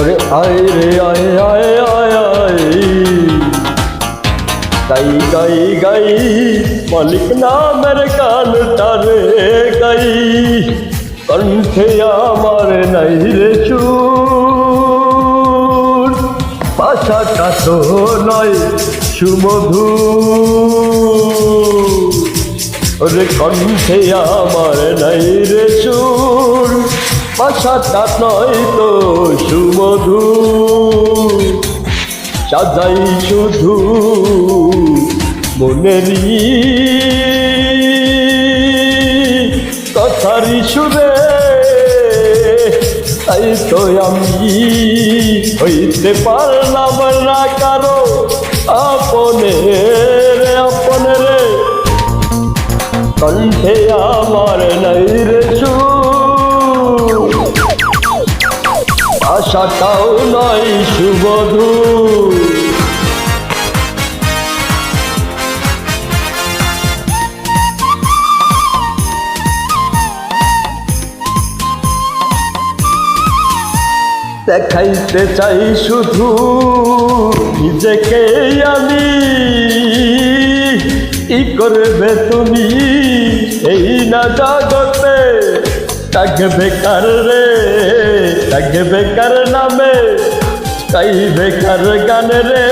ওরে আয় রে আয় আয় আয় আয় গাই গাই গাই মালিক নামের গানটারে গাই কণ্ঠে আমার নাই রে সুর ভাষাটা তো নয় সুমধুর ওরে কণ্ঠে আমার নাই রে সুর ভাষাটা নয় তো সুমধুর সাজাই শুধু মনেরই কথারই সুরে তাই তো আমি হইতে পারলাম না কারো আপনে রে কণ্ঠে আমার নাই রে সুর আশাটাও নয় সুমধুর দেখাইতে চাই শুধু নিজেকে আমি কি করবে তুমি এই না জগতে তাকে বেকার রে তাকে বেকার নামে তাই বেকার গান রে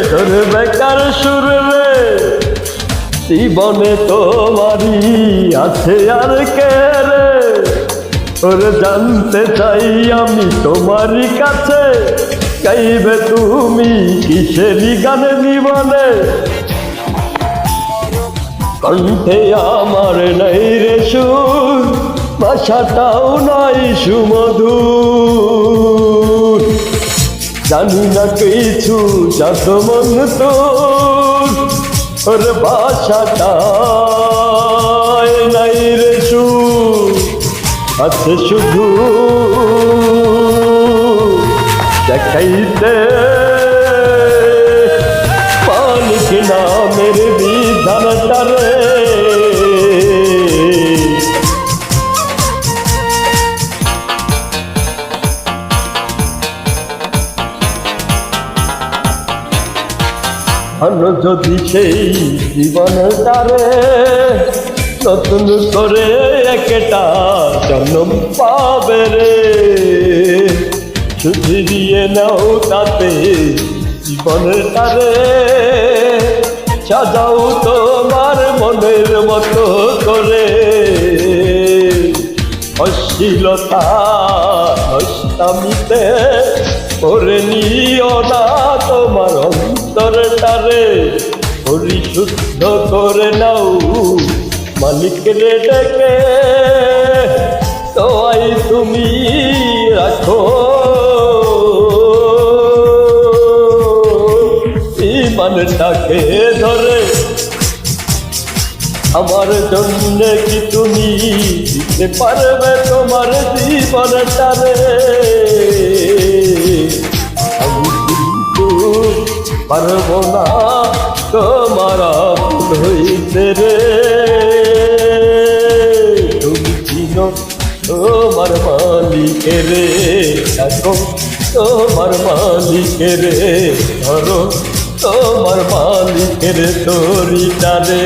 তোর বেকার সুর রে জীবনে তোমারই আছে আর কে রে ওর জানতে চাই আমি তোমারই কাছে গাইবে তুমি কিসেরই গান জীবনে কণ্ঠে আমার নাই রে সুর ভাষাটাও নাই সুমধুর জানি না কিছু যত মন তোর ওর ভাষাটাই নাই রে সুর আছে শুধু দেখাইতে মালিক নামের বিধানটারে যদি সেই জীবনটারে নতুন করে একটা জন্ম পাবে রে সুধরিয়ে নাও তাতে জীবনটারে সাজাও তোমার মনের মতো করে অশ্লীলতা নষ্টামিতে করে নিও না তোমার অন্তরটারে পরিশুদ্ধ করে নাও মালিক রে ডেকে তোয়াই তুমি রাখো ইমানটাকে ধরে আমার জন্য কি তুমি দিতে পারবে তোমার জীবনটারে আমি কিন্তু পারবো না তোমার আপন হইতে রে তুমি চিনো তোমার মালিকের দেখো তোমার মালিকের ধরো তোমার মালিকের তরিটারে